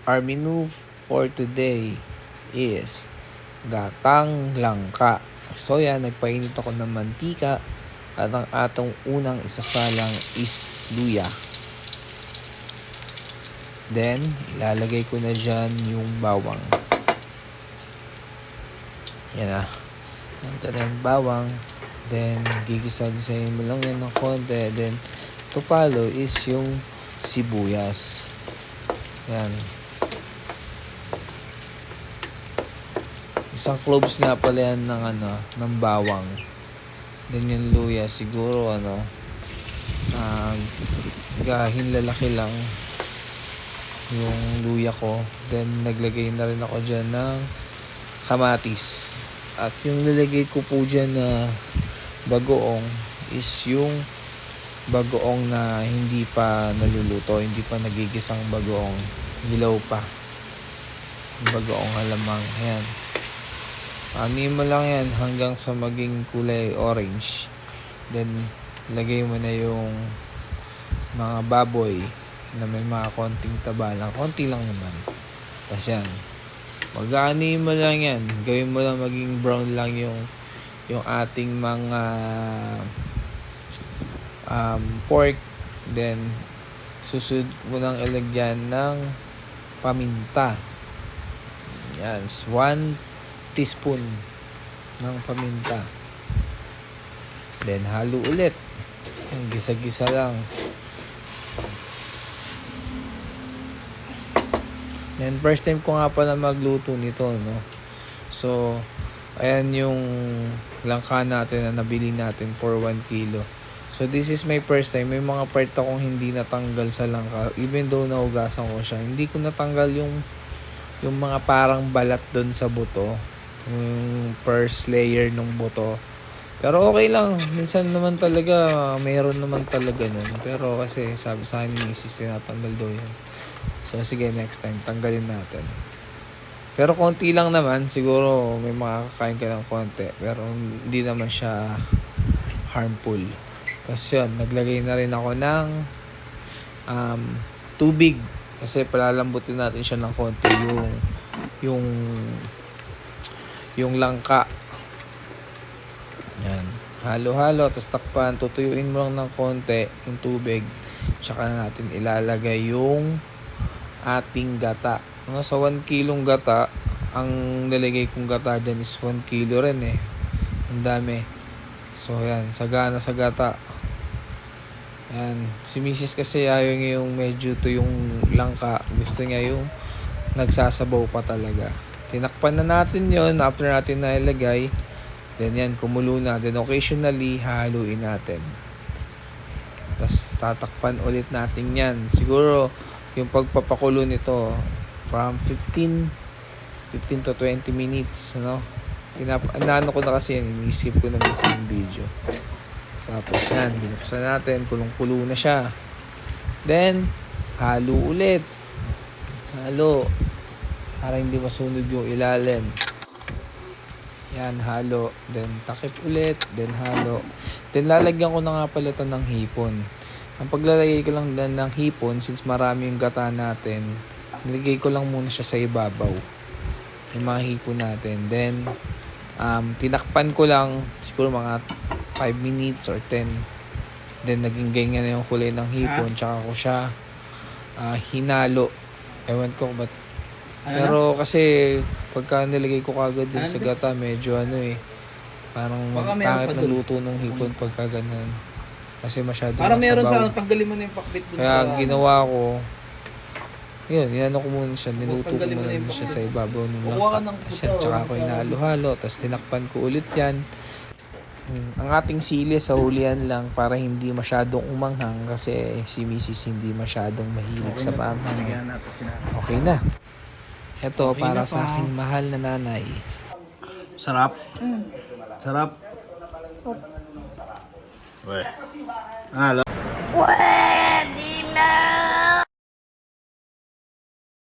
Our menu for today is gatang langka. So yan, nagpainit ako ng mantika at ang atong unang isasalang is luya. Then, ilalagay ko na dyan yung bawang. Yan na. Nandiyan na yung bawang. Then, gigisa-gisahin mo lang yan ng konti. Then, to follow is yung sibuyas. Yan. Isang cloves nga pala yan ng bawang. Then yung luya siguro hinlalaki lang yung luya ko. Then naglagay na rin ako dyan ng kamatis. At yung nilagay ko po dyan na bagoong is yung bagoong na hindi pa naluluto, hindi pa nagigisang bagoong, dilaw pa. Bagoong alamang. Ayan. Ani mo lang yan hanggang sa maging kulay orange. Then, lagay mo na yung mga baboy na may mga konting taba lang. Konti lang naman. Tapos yan. Mag-ani mo lang yan. Gawin mo lang maging brown lang yung ating mga pork. Then, susunod mo lang ilagyan ng paminta. Yan. 1 teaspoon ng paminta. Then, halo ulit. Gisa-gisa lang. Then, first time ko nga pala magluto nito, no? So, ayan yung langka natin na nabili natin for 1 kilo. So, this is my first time. May mga part akong hindi natanggal sa langka. Even though nahugasan ko siya, hindi ko natanggal yung mga parang balat doon sa buto. Yung first layer ng buto. Pero okay lang. Minsan naman talaga, mayroon naman talaga nun. Pero kasi sabi sa akin ni Mrs. tinatanggal daw yun. So sige, next time, tanggalin natin. Pero konti lang naman. Siguro may makakakain ka ng konti. Pero hindi naman siya harmful. Tapos yun, naglagay na rin ako ng tubig. Kasi palalambutin natin siya ng konti yung langka. Yan. Halo-halo. Tapos takpan. Tutuyuin mo lang ng konti yung tubig. Tsaka na natin ilalagay yung ating gata. Sa 1 kilong gata, ang nilagay kong gata dyan is 1 kilo rin eh. Ang dami. So yan. Sagana sa gata. Yan. Si Mrs. kasi ayaw niya yung medyo to yung langka. Gusto niya yung nagsasabaw pa talaga. Tinakpan na natin yon after natin na ilagay. Then yan, kumulo na. Then occasionally, haluin natin. Tapos tatakpan ulit natin yan. Siguro, yung pagpapakulo nito, from 15 to 20 minutes, no? Ano ko na kasi yan, inisip ko na minsan yung video. Tapos yan, binuksan natin, kulong-kulo na siya. Then, halo ulit. Halo. Para hindi masunog yung ilalim. Yan, halo. Then, takip ulit. Then, halo. Then, lalagyan ko na nga pala ito ng hipon. Ang paglalagay ko lang ng hipon, since marami yung gata natin, nilagay ko lang muna siya sa ibabaw. Yung mga hipon natin. Then, tinakpan ko lang, siguro mga 5 minutes or 10. Then, naging ganyan na yung kulay ng hipon. Tsaka ko siya hinalo. Ewan ko ba't. Pero kasi pagka nilagay ko kagad din sa gata, medyo parang pangit na luto ng hipon pagka ganun. Kasi masyado para meron sabaw. sa tanggalin mo na yung pakbit dun. Kaya ginawa ko, yun ko muna siya, niluto ko muna siya sa ibabaw ng langka. Tsaka ko hinalo-halo, tapos tinakpan ko ulit yan. Ang ating sili sa hulihan lang para hindi masyadong umanghang kasi si Mrs. hindi masyadong mahilig sa maanghang. Okay na. Ito okay para sa aking mahal na nanay. Sarap. Sarap. Weh. Halo. Pwede na!